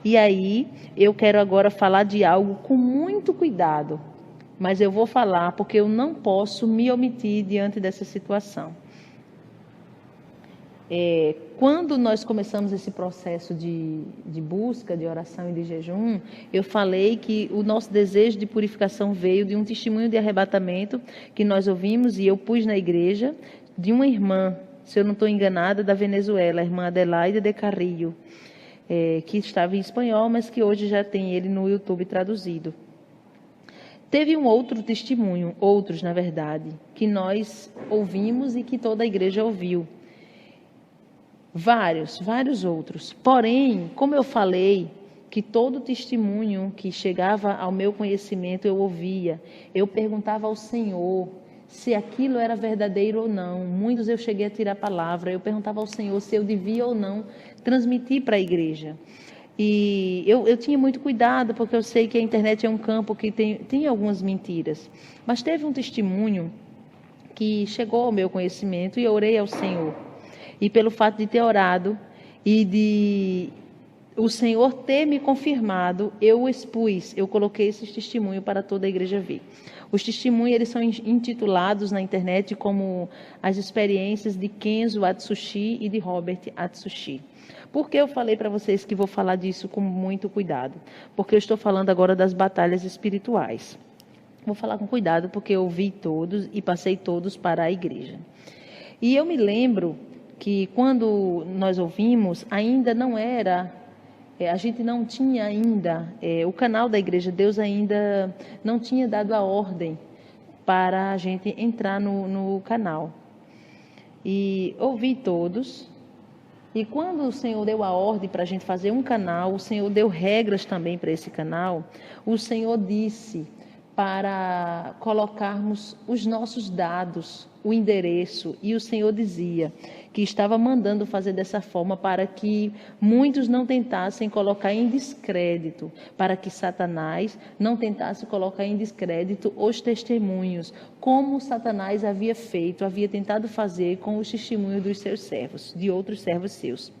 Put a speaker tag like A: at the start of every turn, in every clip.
A: E aí, eu quero agora falar de algo com muito cuidado, mas eu vou falar porque eu não posso me omitir diante dessa situação. Quando nós começamos esse processo de busca, de oração e de jejum, eu falei que o nosso desejo de purificação veio de um testemunho de arrebatamento que nós ouvimos e eu pus na igreja de uma irmã, se eu não estou enganada, da Venezuela, a irmã Adelaide de Carrillo, que estava em espanhol, mas que hoje já tem ele no YouTube traduzido. Teve um outro testemunho, outros na verdade, que nós ouvimos e que toda a igreja ouviu. Vários outros. Porém, como eu falei, que todo testemunho que chegava ao meu conhecimento eu ouvia, eu perguntava ao Senhor se aquilo era verdadeiro ou não. Muitos eu cheguei a tirar a palavra, eu perguntava ao Senhor se eu devia ou não transmitir para a igreja. E eu tinha muito cuidado, porque eu sei que a internet é um campo que tem algumas mentiras. Mas teve um testemunho que chegou ao meu conhecimento e eu orei ao Senhor. E pelo fato de ter orado e de o Senhor ter me confirmado, eu expus, eu coloquei esse testemunho para toda a igreja ver. Os testemunhos eles são intitulados na internet como as experiências de Kenzo Atsushi e de Robert Atsushi. Por que eu falei para vocês que vou falar disso com muito cuidado? Porque eu estou falando agora das batalhas espirituais. Vou falar com cuidado porque eu vi todos e passei todos para a igreja. E eu me lembro que quando nós ouvimos, ainda não era, a gente não tinha ainda, o canal da Igreja Deus ainda não tinha dado a ordem para a gente entrar no canal. E ouvi todos, e quando o Senhor deu a ordem para a gente fazer um canal, o Senhor deu regras também para esse canal, o Senhor disse para colocarmos os nossos dados, o endereço, e o Senhor dizia que estava mandando fazer dessa forma para que muitos não tentassem colocar em descrédito, para que Satanás não tentasse colocar em descrédito os testemunhos, como Satanás havia feito, havia tentado fazer com os testemunhos dos seus servos, de outros servos seus.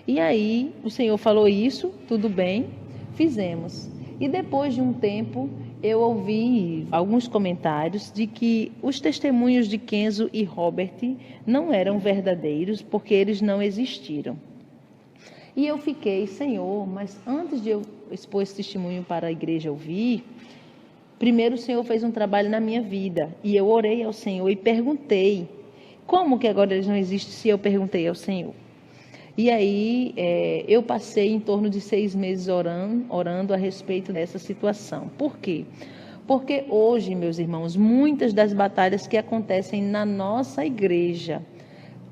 A: E aí o Senhor falou isso, tudo bem, fizemos. E depois de um tempo, eu ouvi alguns comentários de que os testemunhos de Kenzo e Robert não eram verdadeiros porque eles não existiram. E eu fiquei, Senhor, mas antes de eu expor esse testemunho para a igreja ouvir, primeiro o Senhor fez um trabalho na minha vida. E eu orei ao Senhor e perguntei, como que agora eles não existem se eu perguntei ao Senhor? E aí eu passei em torno de 6 meses orando a respeito dessa situação. Por quê? Porque hoje, meus irmãos, muitas das batalhas que acontecem na nossa igreja,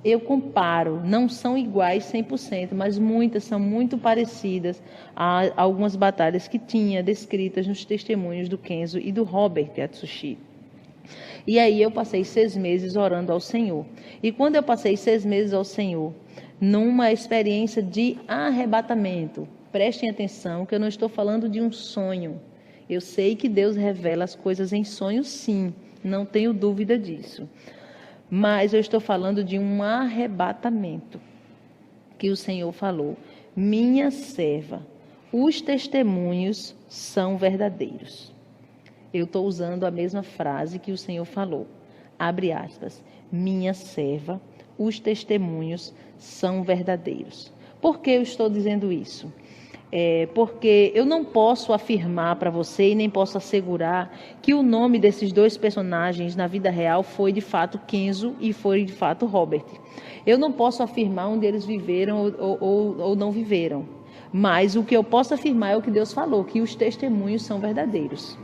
A: eu comparo, não são iguais 100%, mas muitas são muito parecidas a algumas batalhas que tinha descritas nos testemunhos do Kenzo e do Robert Atsushi. E aí eu passei 6 meses orando ao Senhor. E quando eu passei 6 meses ao Senhor, numa experiência de arrebatamento, prestem atenção que eu não estou falando de um sonho. Eu sei que Deus revela as coisas em sonhos, sim, não tenho dúvida disso. Mas eu estou falando de um arrebatamento que o Senhor falou. Minha serva, os testemunhos são verdadeiros. Eu estou usando a mesma frase que o Senhor falou. Abre aspas. Minha serva, os testemunhos são verdadeiros. Por que eu estou dizendo isso? Porque eu não posso afirmar para você e nem posso assegurar que o nome desses dois personagens na vida real foi de fato Kenzo e foi de fato Robert. Eu não posso afirmar onde eles viveram ou não viveram. Mas o que eu posso afirmar é o que Deus falou, que os testemunhos são verdadeiros.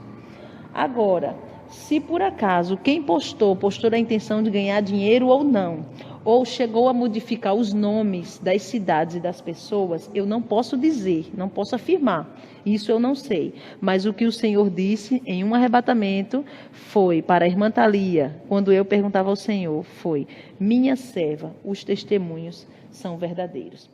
A: Agora, se por acaso quem postou a intenção de ganhar dinheiro ou não, ou chegou a modificar os nomes das cidades e das pessoas, eu não posso dizer, não posso afirmar. Isso eu não sei. Mas o que o Senhor disse em um arrebatamento foi para a irmã Thalia, quando eu perguntava ao Senhor, foi: minha serva, os testemunhos são verdadeiros.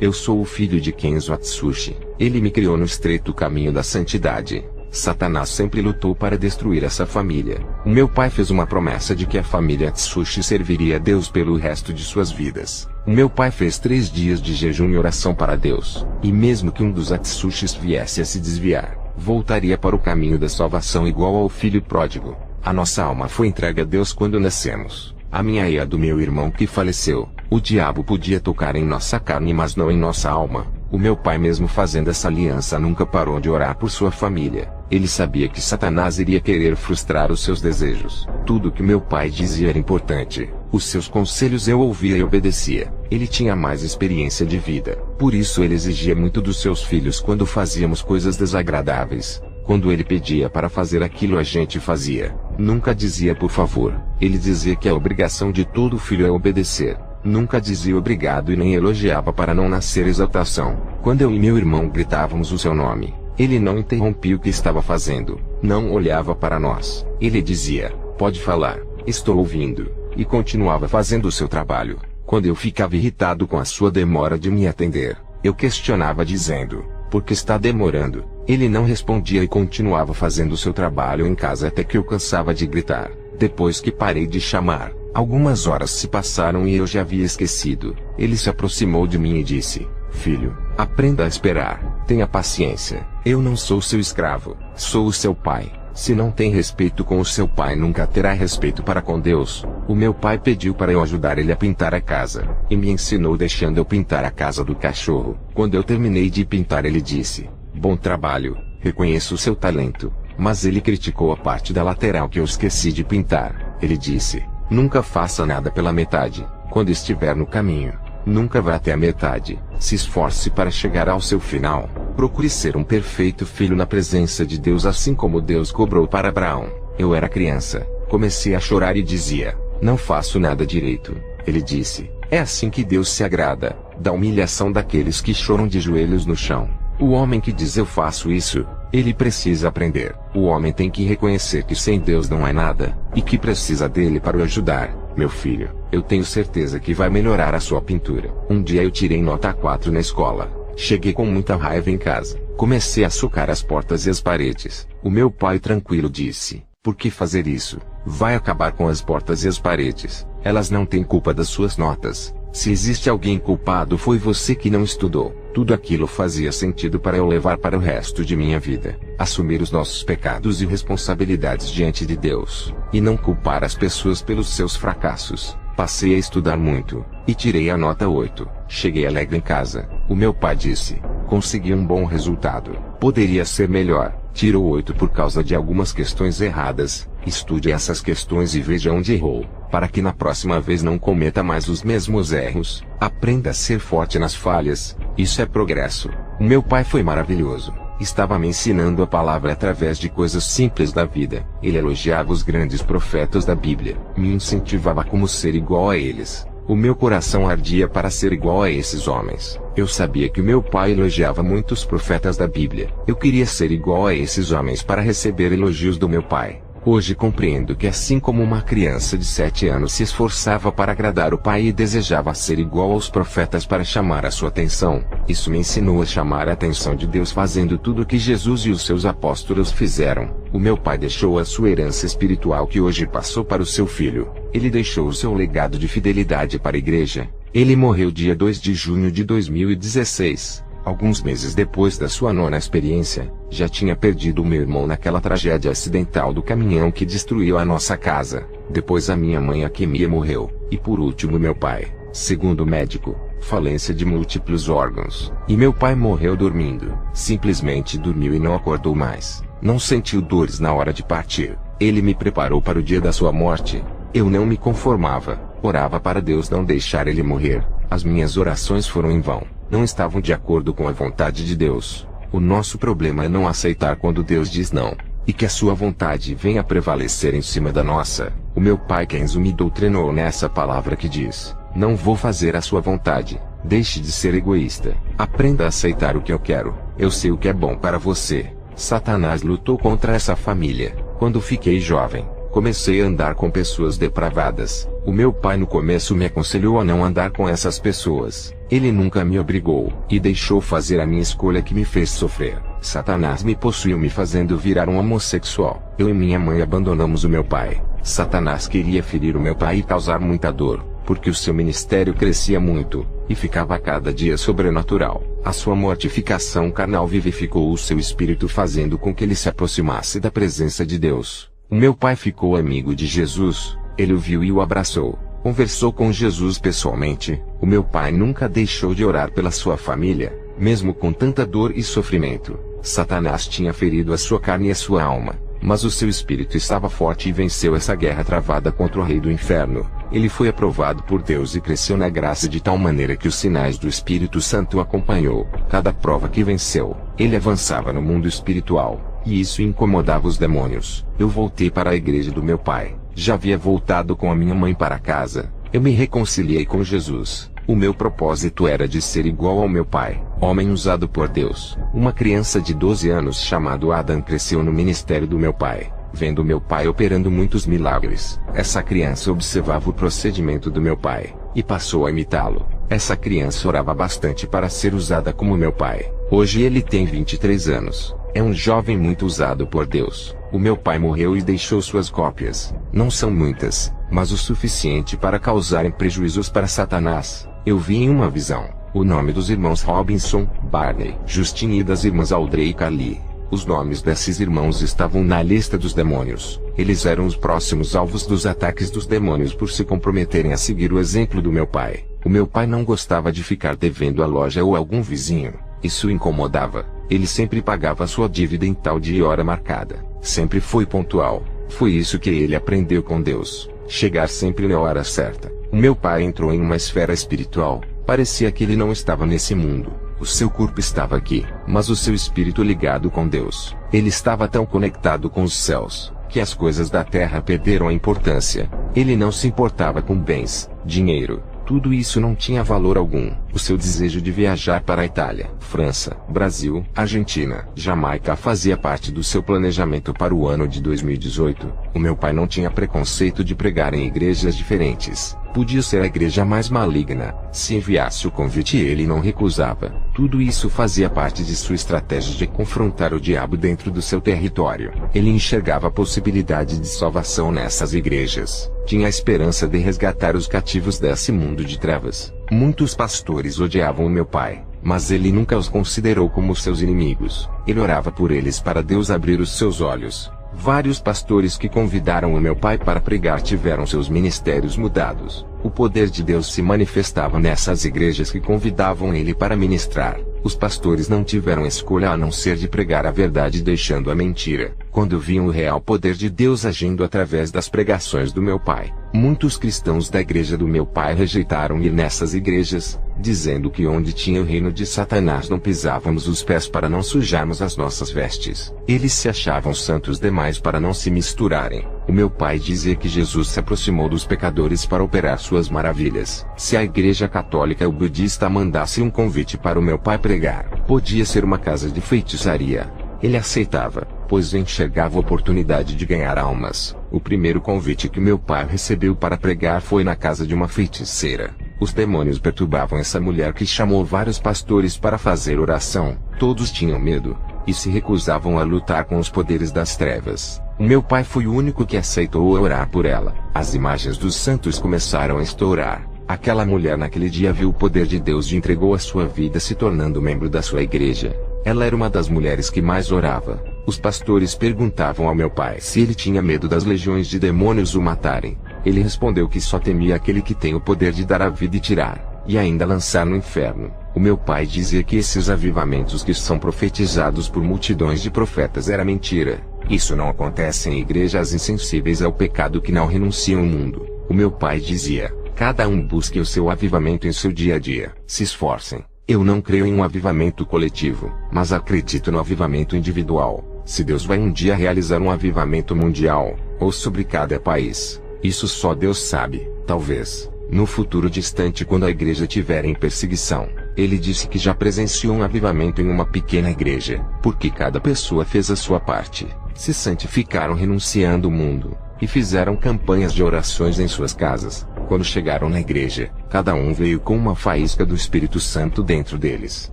B: Eu sou o filho de Kenzo Atsushi. Ele me criou no estreito caminho da santidade. Satanás sempre lutou para destruir essa família. O meu pai fez uma promessa de que a família Atsushi serviria a Deus pelo resto de suas vidas. O meu pai fez 3 dias de jejum e oração para Deus. E mesmo que um dos Atsushis viesse a se desviar, voltaria para o caminho da salvação igual ao filho pródigo. A nossa alma foi entregue a Deus quando nascemos. A minha e a do meu irmão que faleceu. O diabo podia tocar em nossa carne, mas não em nossa alma. O meu pai, mesmo fazendo essa aliança, nunca parou de orar por sua família. Ele sabia que Satanás iria querer frustrar os seus desejos. Tudo que meu pai dizia era importante. Os seus conselhos eu ouvia e obedecia. Ele tinha mais experiência de vida. Por isso ele exigia muito dos seus filhos quando fazíamos coisas desagradáveis. Quando ele pedia para fazer aquilo, a gente fazia. Nunca dizia por favor. Ele dizia que a obrigação de todo filho é obedecer. Nunca dizia obrigado e nem elogiava para não nascer exaltação. Quando eu e meu irmão gritávamos o seu nome, ele não interrompia o que estava fazendo. Não olhava para nós. Ele dizia: pode falar, estou ouvindo. E continuava fazendo o seu trabalho. Quando eu ficava irritado com a sua demora de me atender, eu questionava dizendo: por que está demorando? Ele não respondia e continuava fazendo o seu trabalho em casa até que eu cansava de gritar. Depois que parei de chamar, algumas horas se passaram e eu já havia esquecido. Ele se aproximou de mim e disse: filho, aprenda a esperar, tenha paciência. Eu não sou seu escravo, sou o seu pai. Se não tem respeito com o seu pai, nunca terá respeito para com Deus. O meu pai pediu para eu ajudar ele a pintar a casa, e me ensinou deixando eu pintar a casa do cachorro. Quando eu terminei de pintar, ele disse: bom trabalho, reconheço o seu talento. Mas ele criticou a parte da lateral que eu esqueci de pintar. Ele disse: nunca faça nada pela metade. Quando estiver no caminho, nunca vá até a metade. Se esforce para chegar ao seu final. Procure ser um perfeito filho na presença de Deus, assim como Deus cobrou para Abraão. Eu era criança, comecei a chorar e dizia: não faço nada direito. Ele disse: é assim que Deus se agrada, da humilhação daqueles que choram de joelhos no chão. O homem que diz eu faço isso, ele precisa aprender. O homem tem que reconhecer que sem Deus não é nada, e que precisa dele para o ajudar. Meu filho, eu tenho certeza que vai melhorar a sua pintura. Um dia eu tirei nota 4 na escola. Cheguei com muita raiva em casa. Comecei a socar as portas e as paredes. O meu pai tranquilo disse: por que fazer isso? Vai acabar com as portas e as paredes. Elas não têm culpa das suas notas. Se existe alguém culpado, foi você que não estudou. Tudo aquilo fazia sentido para eu levar para o resto de minha vida. Assumir os nossos pecados e responsabilidades diante de Deus. E não culpar as pessoas pelos seus fracassos. Passei a estudar muito. E tirei a nota 8. Cheguei alegre em casa. O meu pai disse: consegui um bom resultado. Poderia ser melhor. Tirou 8 por causa de algumas questões erradas. Estude essas questões e veja onde errou, para que na próxima vez não cometa mais os mesmos erros. Aprenda a ser forte nas falhas. Isso é progresso. O meu pai foi maravilhoso. Estava me ensinando a palavra através de coisas simples da vida. Ele elogiava os grandes profetas da Bíblia. Me incentivava a como ser igual a eles. O meu coração ardia para ser igual a esses homens. Eu sabia que o meu pai elogiava muitos profetas da Bíblia. Eu queria ser igual a esses homens para receber elogios do meu pai. Hoje compreendo que assim como uma criança de 7 anos se esforçava para agradar o pai e desejava ser igual aos profetas para chamar a sua atenção, isso me ensinou a chamar a atenção de Deus fazendo tudo o que Jesus e os seus apóstolos fizeram. O meu pai deixou a sua herança espiritual que hoje passou para o seu filho. Ele deixou o seu legado de fidelidade para a igreja. Ele morreu dia 2 de junho de 2016. Alguns meses depois da sua 9ª experiência, já tinha perdido o meu irmão naquela tragédia acidental do caminhão que destruiu a nossa casa. Depois a minha mãe Akemia morreu, e por último meu pai. Segundo o médico, falência de múltiplos órgãos. E meu pai morreu dormindo. Simplesmente dormiu e não acordou mais. Não sentiu dores na hora de partir. Ele me preparou para o dia da sua morte. Eu não me conformava. Orava para Deus não deixar ele morrer. As minhas orações foram em vão. Não estavam de acordo com a vontade de Deus. O nosso problema é não aceitar quando Deus diz não, e que a sua vontade venha prevalecer em cima da nossa. O meu pai Kenzo me doutrinou nessa palavra que diz: não vou fazer a sua vontade. Deixe de ser egoísta. Aprenda a aceitar o que eu quero. Eu sei o que é bom para você. Satanás lutou contra essa família. Quando fiquei jovem, comecei a andar com pessoas depravadas. O meu pai no começo me aconselhou a não andar com essas pessoas. Ele nunca me obrigou, e deixou fazer a minha escolha que me fez sofrer. Satanás me possuiu me fazendo virar um homossexual. Eu e minha mãe abandonamos o meu pai. Satanás queria ferir o meu pai e causar muita dor, porque o seu ministério crescia muito, e ficava a cada dia sobrenatural. A sua mortificação carnal vivificou o seu espírito, fazendo com que ele se aproximasse da presença de Deus. O meu pai ficou amigo de Jesus, ele o viu e o abraçou. Conversou com Jesus pessoalmente. O meu pai nunca deixou de orar pela sua família, mesmo com tanta dor e sofrimento. Satanás tinha ferido a sua carne e a sua alma, mas o seu espírito estava forte e venceu essa guerra travada contra o rei do inferno. Ele foi aprovado por Deus e cresceu na graça de tal maneira que os sinais do Espírito Santo o acompanhou. Cada prova que venceu, ele avançava no mundo espiritual, e isso incomodava os demônios. Eu voltei para a igreja do meu pai. Já havia voltado com a minha mãe para casa. Eu me reconciliei com Jesus. O meu propósito era de ser igual ao meu pai, homem usado por Deus. Uma criança de 12 anos chamado Adam cresceu no ministério do meu pai, vendo meu pai operando muitos milagres. Essa criança observava o procedimento do meu pai, e passou a imitá-lo. Essa criança orava bastante para ser usada como meu pai. Hoje ele tem 23 anos. É um jovem muito usado por Deus. O meu pai morreu e deixou suas cópias. Não são muitas, mas o suficiente para causarem prejuízos para Satanás. Eu vi em uma visão o nome dos irmãos Robinson, Barney, Justin e das irmãs Audrey e Carly. Os nomes desses irmãos estavam na lista dos demônios. Eles eram os próximos alvos dos ataques dos demônios por se comprometerem a seguir o exemplo do meu pai. O meu pai não gostava de ficar devendo a loja ou algum vizinho. Isso o incomodava. Ele sempre pagava sua dívida em tal dia e hora marcada. Sempre foi pontual. Foi isso que ele aprendeu com Deus. Chegar sempre na hora certa. O meu pai entrou em uma esfera espiritual. Parecia que ele não estava nesse mundo. O seu corpo estava aqui, mas o seu espírito ligado com Deus. Ele estava tão conectado com os céus, que as coisas da terra perderam a importância. Ele não se importava com bens, dinheiro. Tudo isso não tinha valor algum. O seu desejo de viajar para a Itália, França, Brasil, Argentina, Jamaica fazia parte do seu planejamento para o ano de 2018. O meu pai não tinha preconceito de pregar em igrejas diferentes. Podia ser a igreja mais maligna. Se enviasse o convite, ele não recusava. Tudo isso fazia parte de sua estratégia de confrontar o diabo dentro do seu território. Ele enxergava a possibilidade de salvação nessas igrejas. Tinha a esperança de resgatar os cativos desse mundo de trevas. Muitos pastores odiavam o meu pai, mas ele nunca os considerou como seus inimigos. Ele orava por eles para Deus abrir os seus olhos. Vários pastores que convidaram o meu pai para pregar tiveram seus ministérios mudados. O poder de Deus se manifestava nessas igrejas que convidavam ele para ministrar. Os pastores não tiveram escolha a não ser de pregar a verdade deixando a mentira. Quando viam o real poder de Deus agindo através das pregações do meu pai, muitos cristãos da igreja do meu pai rejeitaram ir nessas igrejas, dizendo que onde tinha o reino de Satanás não pisávamos os pés para não sujarmos as nossas vestes. Eles se achavam santos demais para não se misturarem. O meu pai dizia que Jesus se aproximou dos pecadores para operar suas maravilhas. Se a igreja católica ou budista mandasse um convite para o meu pai pregar, podia ser uma casa de feitiçaria. Ele aceitava, pois enxergava a oportunidade de ganhar almas. O primeiro convite que meu pai recebeu para pregar foi na casa de uma feiticeira. Os demônios perturbavam essa mulher que chamou vários pastores para fazer oração. Todos tinham medo, e se recusavam a lutar com os poderes das trevas. O meu pai foi o único que aceitou orar por ela. As imagens dos santos começaram a estourar. Aquela mulher naquele dia viu o poder de Deus e entregou a sua vida se tornando membro da sua igreja. Ela era uma das mulheres que mais orava. Os pastores perguntavam ao meu pai se ele tinha medo das legiões de demônios o matarem. Ele respondeu que só temia aquele que tem o poder de dar a vida e tirar, e ainda lançar no inferno. O meu pai dizia que esses avivamentos que são profetizados por multidões de profetas era mentira. Isso não acontece em igrejas insensíveis ao pecado que não renunciam ao mundo. O meu pai dizia: cada um busque o seu avivamento em seu dia a dia. Se esforcem. Eu não creio em um avivamento coletivo, mas acredito no avivamento individual. Se Deus vai um dia realizar um avivamento mundial, ou sobre cada país, isso só Deus sabe. Talvez, no futuro distante, quando a igreja estiver em perseguição. Ele disse que já presenciou um avivamento em uma pequena igreja, porque cada pessoa fez a sua parte, se santificaram renunciando ao mundo, e fizeram campanhas de orações em suas casas. Quando chegaram na igreja, cada um veio com uma faísca do Espírito Santo dentro deles.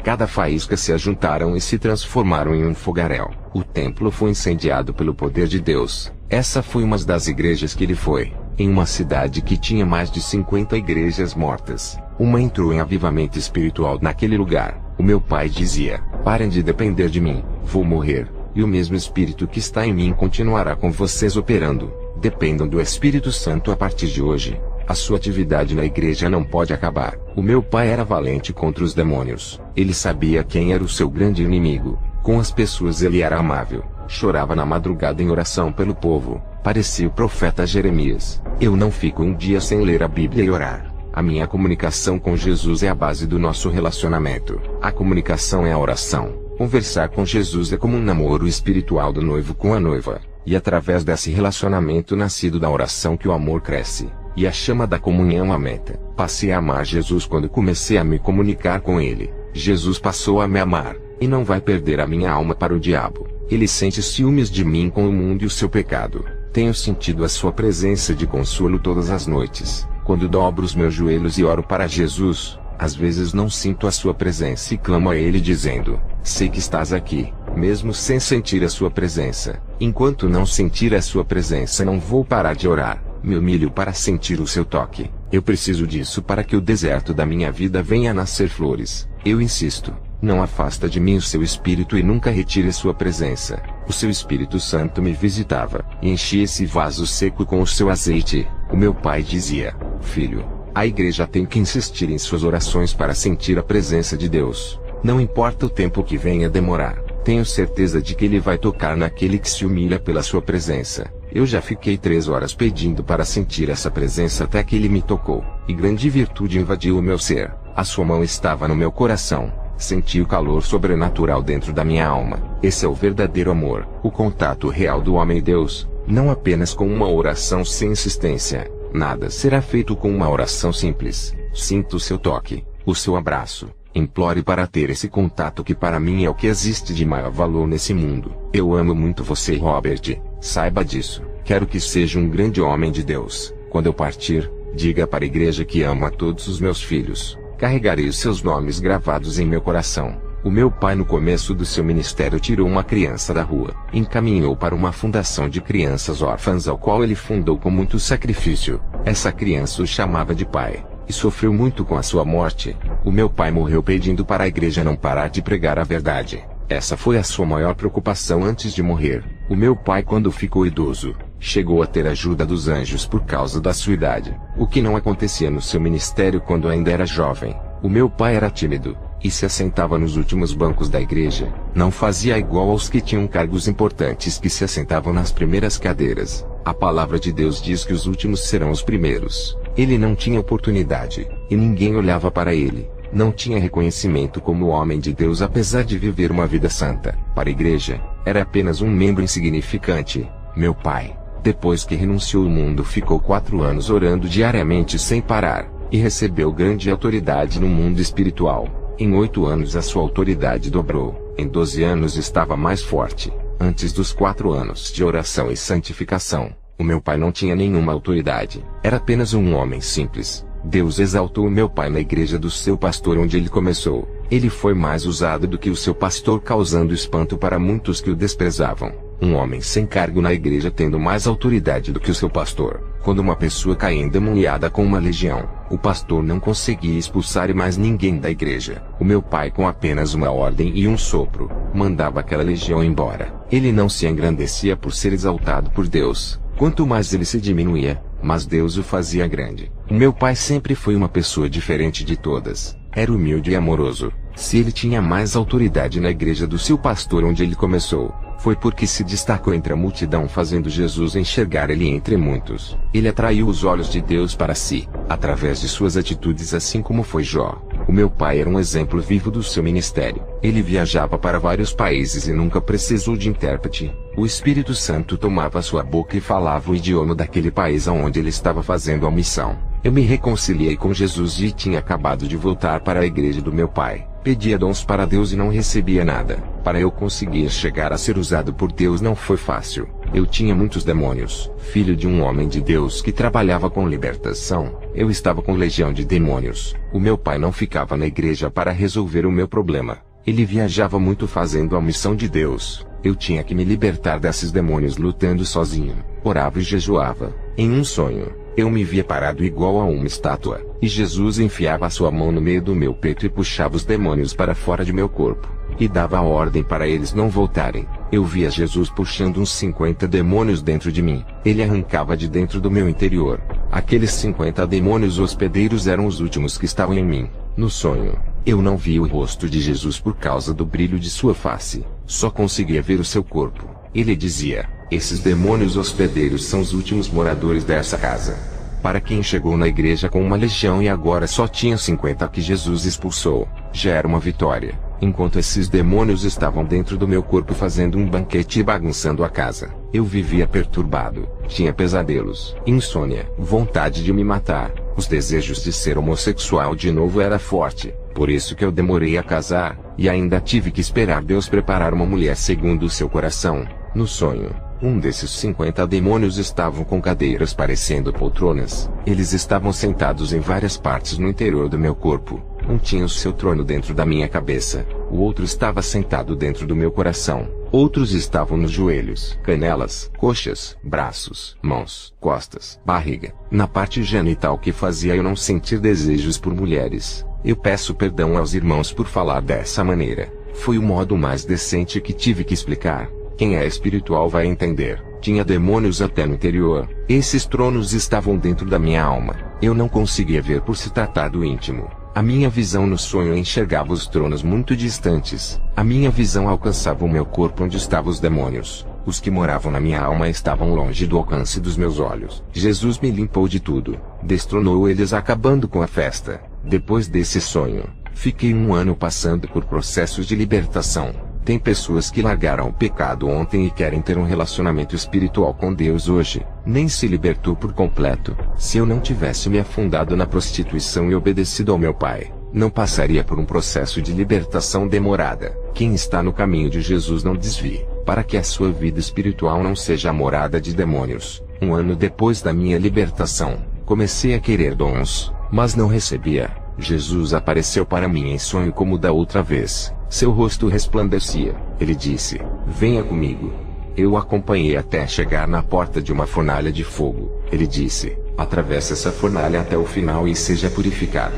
B: Cada faísca se ajuntaram e se transformaram em um fogaréu. O templo foi incendiado pelo poder de Deus. Essa foi uma das igrejas que ele foi. Em uma cidade que tinha mais de 50 igrejas mortas, uma entrou em avivamento espiritual naquele lugar. O meu pai dizia: parem de depender de mim, vou morrer, e o mesmo Espírito que está em mim continuará com vocês operando. Dependam do Espírito Santo a partir de hoje. A sua atividade na igreja não pode acabar. O meu pai era valente contra os demônios. Ele sabia quem era o seu grande inimigo. Com as pessoas ele era amável. Chorava na madrugada em oração pelo povo. Parecia o profeta Jeremias. Eu não fico um dia sem ler a Bíblia e orar. A minha comunicação com Jesus é a base do nosso relacionamento. A comunicação é a oração. Conversar com Jesus é como um namoro espiritual do noivo com a noiva. E através desse relacionamento nascido da oração que o amor cresce. E a chama da comunhão aumenta. Passei a amar Jesus quando comecei a me comunicar com Ele. Jesus passou a me amar, e não vai perder a minha alma para o diabo. Ele sente ciúmes de mim com o mundo e o seu pecado. Tenho sentido a sua presença de consolo todas as noites. Quando dobro os meus joelhos e oro para Jesus, às vezes não sinto a sua presença e clamo a Ele dizendo: sei que estás aqui, mesmo sem sentir a sua presença. Enquanto não sentir a sua presença, não vou parar de orar. Me humilho para sentir o seu toque. Eu preciso disso para que o deserto da minha vida venha a nascer flores. Eu insisto. Não afasta de mim o seu Espírito e nunca retire a sua presença. O seu Espírito Santo me visitava, e enchia esse vaso seco com o seu azeite. O meu pai dizia: filho, a igreja tem que insistir em suas orações para sentir a presença de Deus. Não importa o tempo que venha demorar. Tenho certeza de que Ele vai tocar naquele que se humilha pela sua presença. Eu já fiquei 3 horas pedindo para sentir essa presença até que Ele me tocou, e grande virtude invadiu o meu ser. A sua mão estava no meu coração. Senti o calor sobrenatural dentro da minha alma. Esse é o verdadeiro amor, o contato real do homem e Deus, não apenas com uma oração sem insistência. Nada será feito com uma oração simples. Sinta o seu toque, o seu abraço. Implore para ter esse contato que para mim é o que existe de maior valor nesse mundo. Eu amo muito você, Robert. Saiba disso. Quero que seja um grande homem de Deus. Quando eu partir, diga para a igreja que amo a todos os meus filhos. Carregarei os seus nomes gravados em meu coração. O meu pai, no começo do seu ministério, tirou uma criança da rua, encaminhou para uma fundação de crianças órfãs ao qual ele fundou com muito sacrifício. Essa criança o chamava de pai, e sofreu muito com a sua morte. O meu pai morreu pedindo para a igreja não parar de pregar a verdade. Essa foi a sua maior preocupação antes de morrer. O meu pai, quando ficou idoso, chegou a ter ajuda dos anjos por causa da sua idade, o que não acontecia no seu ministério quando ainda era jovem. O meu pai era tímido, e se assentava nos últimos bancos da igreja. Não fazia igual aos que tinham cargos importantes que se assentavam nas primeiras cadeiras. A palavra de Deus diz que os últimos serão os primeiros. Ele não tinha oportunidade, e ninguém olhava para ele. Não tinha reconhecimento como homem de Deus, apesar de viver uma vida santa. Para a igreja, era apenas um membro insignificante. Meu pai, depois que renunciou ao mundo, ficou 4 anos orando diariamente sem parar, e recebeu grande autoridade no mundo espiritual. Em 8 anos a sua autoridade dobrou. Em 12 anos estava mais forte. Antes dos 4 anos de oração e santificação, o meu pai não tinha nenhuma autoridade. Era apenas um homem simples. Deus exaltou o meu pai na igreja do seu pastor onde ele começou. Ele foi mais usado do que o seu pastor, causando espanto para muitos que o desprezavam. Um homem sem cargo na igreja tendo mais autoridade do que o seu pastor. Quando uma pessoa caía endemoniada com uma legião, o pastor não conseguia expulsar mais ninguém da igreja. O meu pai, com apenas uma ordem e um sopro, mandava aquela legião embora. Ele não se engrandecia por ser exaltado por Deus. Quanto mais ele se diminuía, mas Deus o fazia grande. O meu pai sempre foi uma pessoa diferente de todas. Era humilde e amoroso. Se ele tinha mais autoridade na igreja do seu pastor onde ele começou, foi porque se destacou entre a multidão, fazendo Jesus enxergar ele entre muitos. Ele atraiu os olhos de Deus para si, através de suas atitudes, assim como foi Jó. O meu pai era um exemplo vivo do seu ministério. Ele viajava para vários países e nunca precisou de intérprete. O Espírito Santo tomava sua boca e falava o idioma daquele país aonde ele estava fazendo a missão. Eu me reconciliei com Jesus e tinha acabado de voltar para a igreja do meu pai. Pedia dons para Deus e não recebia nada. Para eu conseguir chegar a ser usado por Deus não foi fácil. Eu tinha muitos demônios. Filho de um homem de Deus que trabalhava com libertação, eu estava com legião de demônios. O meu pai não ficava na igreja para resolver o meu problema. Ele viajava muito fazendo a missão de Deus. Eu tinha que me libertar desses demônios lutando sozinho. Orava e jejuava. Em um sonho, eu me via parado igual a uma estátua, e Jesus enfiava a sua mão no meio do meu peito e puxava os demônios para fora de meu corpo, e dava a ordem para eles não voltarem. Eu via Jesus puxando uns 50 demônios dentro de mim. Ele arrancava de dentro do meu interior. Aqueles 50 demônios hospedeiros eram os últimos que estavam em mim. No sonho, eu não via o rosto de Jesus por causa do brilho de sua face. Só conseguia ver o seu corpo. Ele dizia: esses demônios hospedeiros são os últimos moradores dessa casa. Para quem chegou na igreja com uma legião e agora só tinha 50 que Jesus expulsou, já era uma vitória. Enquanto esses demônios estavam dentro do meu corpo fazendo um banquete e bagunçando a casa, eu vivia perturbado, tinha pesadelos, insônia, vontade de me matar. Os desejos de ser homossexual de novo era forte, por isso que eu demorei a casar, e ainda tive que esperar Deus preparar uma mulher segundo o seu coração. No sonho, um desses 50 demônios estavam com cadeiras parecendo poltronas. Eles estavam sentados em várias partes no interior do meu corpo. Um tinha o seu trono dentro da minha cabeça, o outro estava sentado dentro do meu coração. Outros estavam nos joelhos, canelas, coxas, braços, mãos, costas, barriga, na parte genital que fazia eu não sentir desejos por mulheres. Eu peço perdão aos irmãos por falar dessa maneira. Foi o modo mais decente que tive que explicar. Quem é espiritual vai entender. Tinha demônios até no interior. Esses tronos estavam dentro da minha alma. Eu não conseguia ver por se tratar do íntimo. A minha visão no sonho enxergava os tronos muito distantes. A minha visão alcançava o meu corpo onde estavam os demônios. Os que moravam na minha alma estavam longe do alcance dos meus olhos. Jesus me limpou de tudo. Destronou eles acabando com a festa. Depois desse sonho, fiquei 1 ano passando por processos de libertação. Tem pessoas que largaram o pecado ontem e querem ter um relacionamento espiritual com Deus hoje. Nem se libertou por completo. Se eu não tivesse me afundado na prostituição e obedecido ao meu pai, não passaria por um processo de libertação demorada. Quem está no caminho de Jesus não desvie, para que a sua vida espiritual não seja a morada de demônios. 1 ano depois da minha libertação, comecei a querer dons, mas não recebia. Jesus apareceu para mim em sonho como da outra vez. Seu rosto resplandecia. Ele disse: venha comigo. Eu o acompanhei até chegar na porta de uma fornalha de fogo. Ele disse: atravesse essa fornalha até o final e seja purificado.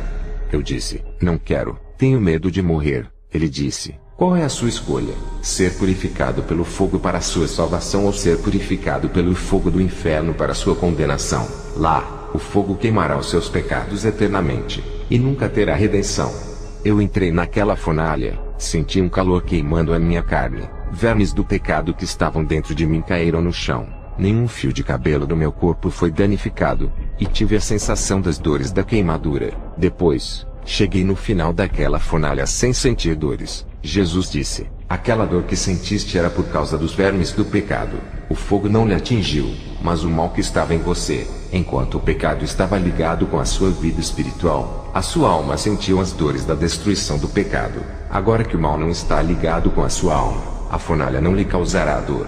B: Eu disse: não quero, tenho medo de morrer. Ele disse: qual é a sua escolha? Ser purificado pelo fogo para a sua salvação ou ser purificado pelo fogo do inferno para a sua condenação? Lá, o fogo queimará os seus pecados eternamente, e nunca terá redenção. Eu entrei naquela fornalha, senti um calor queimando a minha carne. Vermes do pecado que estavam dentro de mim caíram no chão. Nenhum fio de cabelo do meu corpo foi danificado, e tive a sensação das dores da queimadura. Depois, cheguei no final daquela fornalha sem sentir dores. Jesus disse: aquela dor que sentiste era por causa dos vermes do pecado. O fogo não lhe atingiu, mas o mal que estava em você. Enquanto o pecado estava ligado com a sua vida espiritual, a sua alma sentiu as dores da destruição do pecado. Agora que o mal não está ligado com a sua alma, a fornalha não lhe causará dor.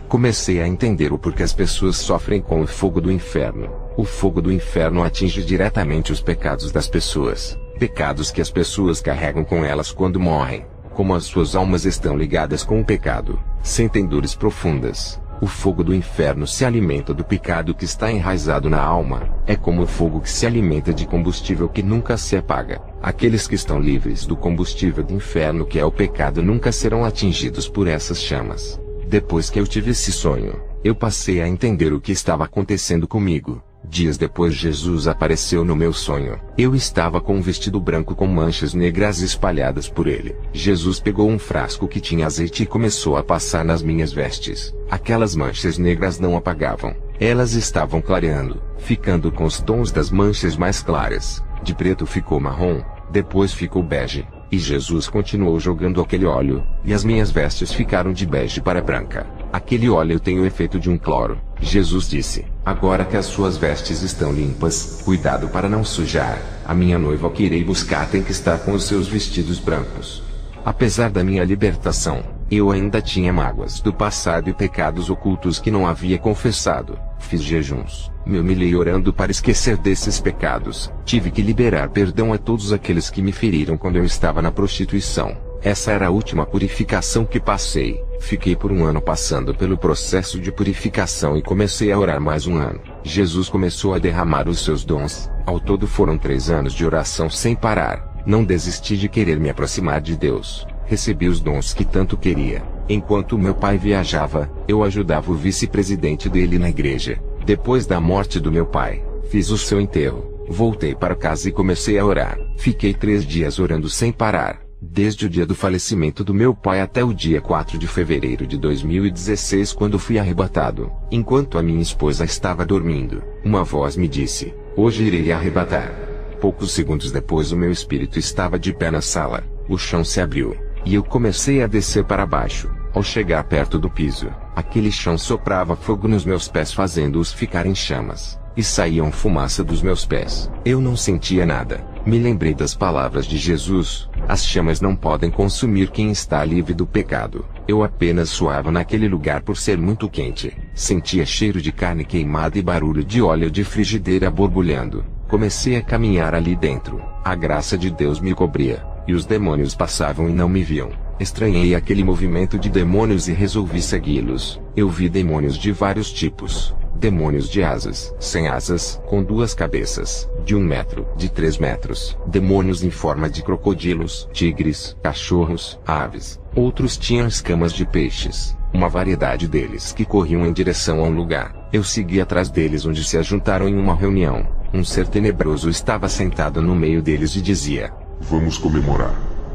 B: Comecei a entender o porquê as pessoas sofrem com o fogo do inferno. O fogo do inferno atinge diretamente os pecados das pessoas. Pecados que as pessoas carregam com elas quando morrem. Como as suas almas estão ligadas com o pecado, sentem dores profundas. O fogo do inferno se alimenta do pecado que está enraizado na alma. É como o fogo que se alimenta de combustível que nunca se apaga. Aqueles que estão livres do combustível do inferno que é o pecado nunca serão atingidos por essas chamas. Depois que eu tive esse sonho, eu passei a entender o que estava acontecendo comigo. Dias depois Jesus apareceu no meu sonho. Eu estava com um vestido branco com manchas negras espalhadas por ele. Jesus pegou um frasco que tinha azeite e começou a passar nas minhas vestes. Aquelas manchas negras não apagavam. Elas estavam clareando, ficando com os tons das manchas mais claras. De preto ficou marrom, depois ficou bege. E Jesus continuou jogando aquele óleo, e as minhas vestes ficaram de bege para branca. Aquele óleo tem o efeito de um cloro. Jesus disse: agora que as suas vestes estão limpas, cuidado para não sujar. A minha noiva que irei buscar tem que estar com os seus vestidos brancos. Apesar da minha libertação, Eu ainda tinha mágoas do passado e pecados ocultos que não havia confessado. Fiz jejuns, me humilhei orando para esquecer desses pecados. Tive que liberar perdão a todos aqueles que me feriram quando eu estava na prostituição. Essa era a última purificação que passei. Fiquei por um ano passando pelo processo de purificação e comecei a orar mais um ano. Jesus começou a derramar os seus dons. Ao todo foram 3 anos de oração sem parar. Não desisti de querer me aproximar de Deus. Recebi os dons que tanto queria. Enquanto meu pai viajava, eu ajudava o vice-presidente dele na igreja. Depois da morte do meu pai, fiz o seu enterro. Voltei para casa e comecei a orar. Fiquei 3 dias orando sem parar. Desde o dia do falecimento do meu pai até o dia 4 de fevereiro de 2016, quando fui arrebatado. Enquanto a minha esposa estava dormindo, uma voz me disse: "Hoje irei arrebatar." Poucos segundos depois o meu espírito estava de pé na sala. O chão se abriu, e eu comecei a descer para baixo. Ao chegar perto do piso, aquele chão soprava fogo nos meus pés, fazendo-os ficar em chamas, e saíam fumaça dos meus pés. Eu não sentia nada. Me lembrei das palavras de Jesus: as chamas não podem consumir quem está livre do pecado. Eu apenas suava naquele lugar por ser muito quente. Sentia cheiro de carne queimada e barulho de óleo de frigideira borbulhando. Comecei a caminhar ali dentro. A graça de Deus me cobria, e os demônios passavam e não me viam. Estranhei aquele movimento de demônios e resolvi segui-los. Eu vi demônios de vários tipos. Demônios de asas, sem asas, com 2 cabeças, de 1 metro, de 3 metros. Demônios em forma de crocodilos, tigres, cachorros, aves. Outros tinham escamas de peixes. Uma variedade deles que corriam em direção a um lugar. Eu segui atrás deles, onde se ajuntaram em uma reunião. Um ser tenebroso estava sentado no meio deles e dizia:
C: "Vamos comemorar."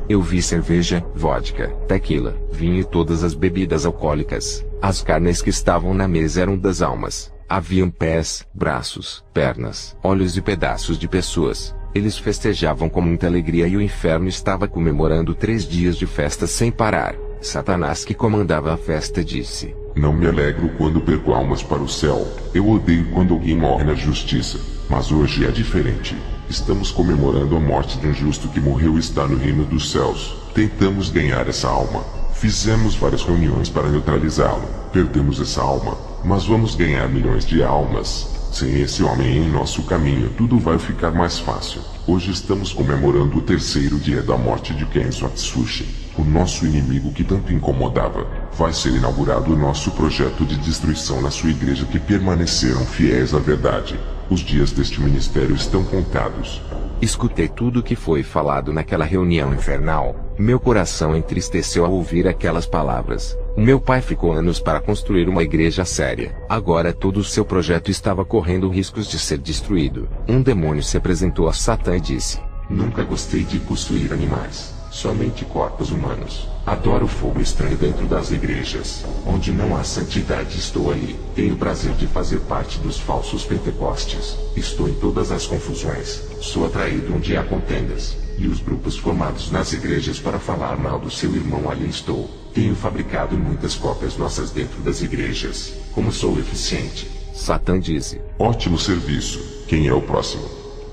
B: Eu vi cerveja, vodka, tequila, vinho e todas as bebidas alcoólicas. As carnes que estavam na mesa eram das almas. Haviam pés, braços, pernas, olhos e pedaços de pessoas. Eles festejavam com muita alegria e o inferno estava comemorando 3 dias de festa sem parar. Satanás, que comandava a festa, disse:
C: "Não me alegro quando perco almas para o céu. Eu odeio quando alguém morre na justiça. Mas hoje é diferente. Estamos comemorando a morte de um justo que morreu e está no reino dos céus. Tentamos ganhar essa alma. Fizemos várias reuniões para neutralizá-lo. Perdemos essa alma, mas vamos ganhar milhões de almas. Sem esse homem em nosso caminho, tudo vai ficar mais fácil. Hoje estamos comemorando o 3º dia da morte de Kenzo Atsushi, o nosso inimigo que tanto incomodava. Vai ser inaugurado o nosso projeto de destruição na sua igreja, que permaneceram fiéis à verdade. Os dias deste ministério estão contados."
B: Escutei tudo o que foi falado naquela reunião infernal. Meu coração entristeceu ao ouvir aquelas palavras. Meu pai ficou anos para construir uma igreja séria. Agora todo o seu projeto estava correndo riscos de ser destruído. Um demônio se apresentou a Satã e disse:
D: "Nunca gostei de possuir animais, somente corpos humanos. Adoro o fogo estranho dentro das igrejas. Onde não há santidade, estou ali. Tenho o prazer de fazer parte dos falsos pentecostes. Estou em todas as confusões. Sou atraído onde há contendas. E os grupos formados nas igrejas para falar mal do seu irmão, ali estou. Tenho fabricado muitas cópias nossas dentro das igrejas. Como sou eficiente."
B: Satã disse:
C: "Ótimo serviço. Quem é o próximo?"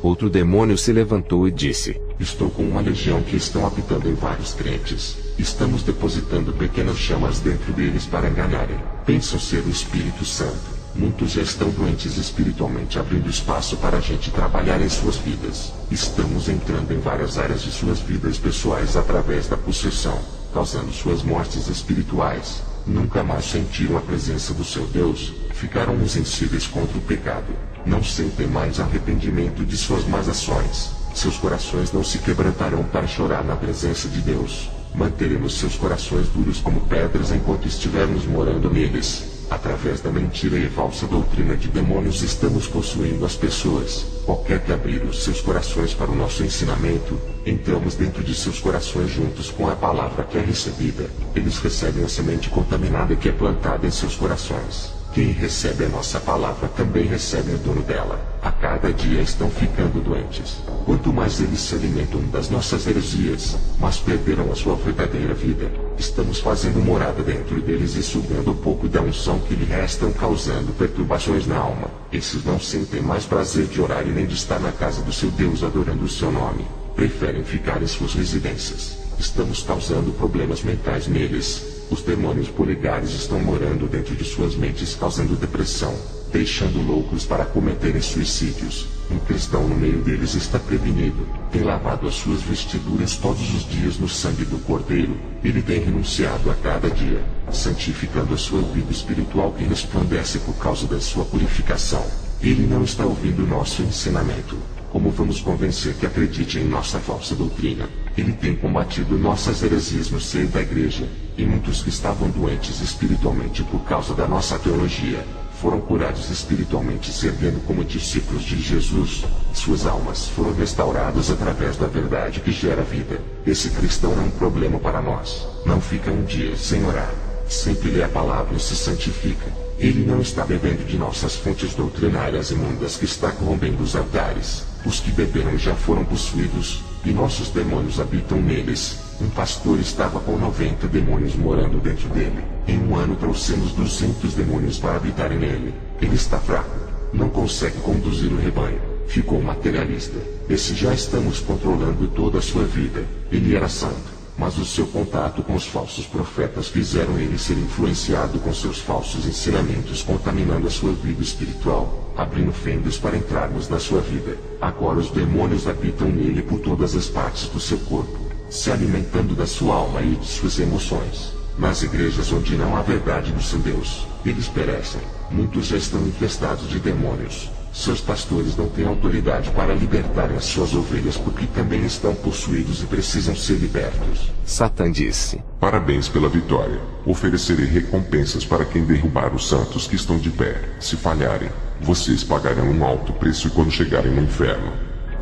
B: Outro demônio se levantou e disse:
D: "Estou com uma legião que estão habitando em vários crentes. Estamos depositando pequenas chamas dentro deles para enganarem. Pensam ser o Espírito Santo. Muitos já estão doentes espiritualmente, abrindo espaço para a gente trabalhar em suas vidas. Estamos entrando em várias áreas de suas vidas pessoais através da possessão, causando suas mortes espirituais. Nunca mais sentiram a presença do seu Deus. Ficaram insensíveis contra o pecado. Não sentem mais arrependimento de suas más ações. Seus corações não se quebrantarão para chorar na presença de Deus. Manteremos seus corações duros como pedras enquanto estivermos morando neles. Através da mentira e falsa doutrina de demônios estamos possuindo as pessoas. Qualquer que abrir os seus corações para o nosso ensinamento, entramos dentro de seus corações juntos com a palavra que é recebida. Eles recebem a semente contaminada que é plantada em seus corações. Quem recebe a nossa palavra também recebe o dono dela. A cada dia estão ficando doentes. Quanto mais eles se alimentam das nossas heresias, mais perderão a sua verdadeira vida. Estamos fazendo morada dentro deles e sugando um pouco da unção que lhe restam, causando perturbações na alma. Esses não sentem mais prazer de orar e nem de estar na casa do seu Deus adorando o seu nome. Preferem ficar em suas residências. Estamos causando problemas mentais neles. Os demônios polegares estão morando dentro de suas mentes, causando depressão, deixando loucos para cometerem suicídios. Um cristão no meio deles está prevenido, tem lavado as suas vestiduras todos os dias no sangue do Cordeiro. Ele tem renunciado a cada dia, santificando a sua vida espiritual que resplandece por causa da sua purificação. Ele não está ouvindo nosso ensinamento. Como vamos convencer que acredite em nossa falsa doutrina? Ele tem combatido nossas heresias no seio da igreja, e muitos que estavam doentes espiritualmente por causa da nossa teologia, foram curados espiritualmente servindo como discípulos de Jesus. Suas almas foram restauradas através da verdade que gera vida. Esse cristão é um problema para nós. Não fica um dia sem orar. Sempre lê a palavra e se santifica. Ele não está bebendo de nossas fontes doutrinárias imundas que está corrompendo os altares. Os que beberam já foram possuídos, e nossos demônios habitam neles. Um pastor estava com 90 demônios morando dentro dele. Em um ano trouxemos 200 demônios para habitarem nele. Ele está fraco. Não consegue conduzir o rebanho. Ficou materialista. Esse já estamos controlando toda a sua vida. Ele era santo, mas o seu contato com os falsos profetas fizeram ele ser influenciado com seus falsos ensinamentos, contaminando a sua vida espiritual, abrindo fendas para entrarmos na sua vida. Agora os demônios habitam nele por todas as partes do seu corpo, se alimentando da sua alma e de suas emoções. Nas igrejas onde não há verdade do seu Deus, eles perecem. Muitos já estão infestados de demônios. Seus pastores não têm autoridade para libertarem as suas ovelhas porque também estão possuídos e precisam ser libertos.
B: Satã disse:
C: Parabéns pela vitória. Oferecerei recompensas para quem derrubar os santos que estão de pé. Se falharem, vocês pagarão um alto preço quando chegarem no inferno.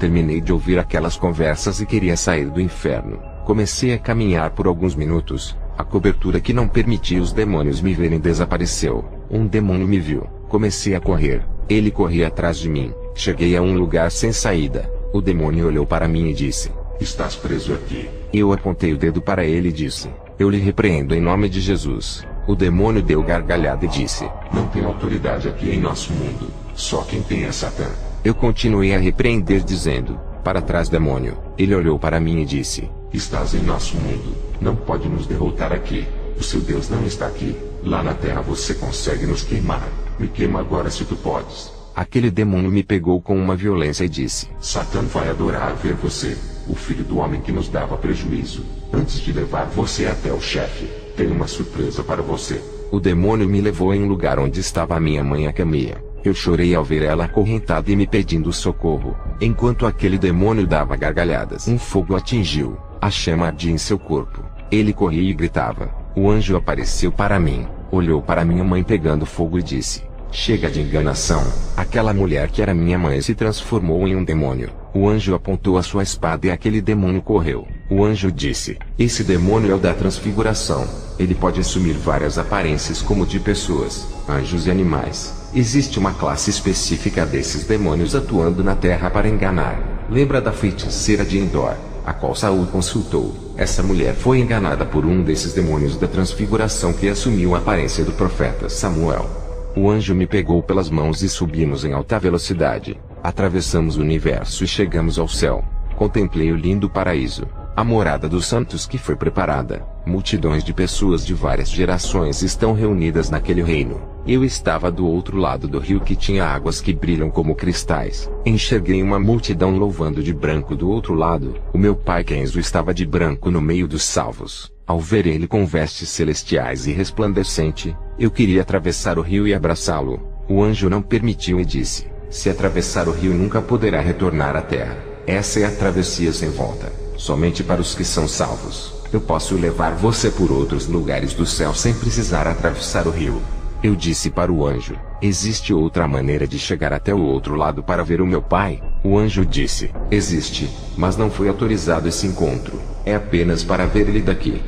B: Terminei de ouvir aquelas conversas e queria sair do inferno. Comecei a caminhar por alguns minutos. A cobertura que não permitia os demônios me verem desapareceu. Um demônio me viu. Comecei a correr. Ele corria atrás de mim. Cheguei a um lugar sem saída. O demônio olhou para mim e disse:
D: Estás preso aqui.
B: Eu apontei o dedo para ele e disse: Eu lhe repreendo em nome de Jesus. O demônio deu gargalhada e disse:
D: Não tem autoridade aqui em nosso mundo. Só quem tem é Satã.
B: Eu continuei a repreender dizendo: Para trás, demônio. Ele olhou para mim e disse:
D: Estás em nosso mundo. Não pode nos derrotar aqui. O seu Deus não está aqui. Lá na terra você consegue nos queimar. Me queima agora se tu podes.
B: Aquele demônio me pegou com uma violência e disse:
D: Satã vai adorar ver você, o filho do homem que nos dava prejuízo. Antes de levar você até o chefe, tenho uma surpresa para você.
B: O demônio me levou em um lugar onde estava a minha mãe, a Camia. Eu chorei ao ver ela acorrentada e me pedindo socorro. Enquanto aquele demônio dava gargalhadas, um fogo atingiu. A chama ardia em seu corpo. Ele corria e gritava. O anjo apareceu para mim, olhou para minha mãe pegando fogo e disse: Chega de enganação. Aquela mulher que era minha mãe se transformou em um demônio. O anjo apontou a sua espada e aquele demônio correu. O anjo disse: Esse demônio é o da transfiguração. Ele pode assumir várias aparências como de pessoas, anjos e animais. Existe uma classe específica desses demônios atuando na terra para enganar. Lembra da feiticeira de Endor, a qual Saul consultou? Essa mulher foi enganada por um desses demônios da transfiguração que assumiu a aparência do profeta Samuel. O anjo me pegou pelas mãos e subimos em alta velocidade. Atravessamos o universo e chegamos ao céu. Contemplei o lindo paraíso, a morada dos santos que foi preparada. Multidões de pessoas de várias gerações estão reunidas naquele reino. Eu estava do outro lado do rio que tinha águas que brilham como cristais. Enxerguei uma multidão louvando de branco do outro lado. O meu pai Kenzo estava de branco no meio dos salvos. Ao ver ele com vestes celestiais e resplandecente, eu queria atravessar o rio e abraçá-lo. O anjo não permitiu e disse: Se atravessar o rio nunca poderá retornar à terra. Essa é a travessia sem volta, somente para os que são salvos. Eu posso levar você por outros lugares do céu sem precisar atravessar o rio. Eu disse para o anjo: Existe outra maneira de chegar até o outro lado para ver o meu pai? O anjo disse: Existe, mas não foi autorizado esse encontro. É apenas para ver ele daqui.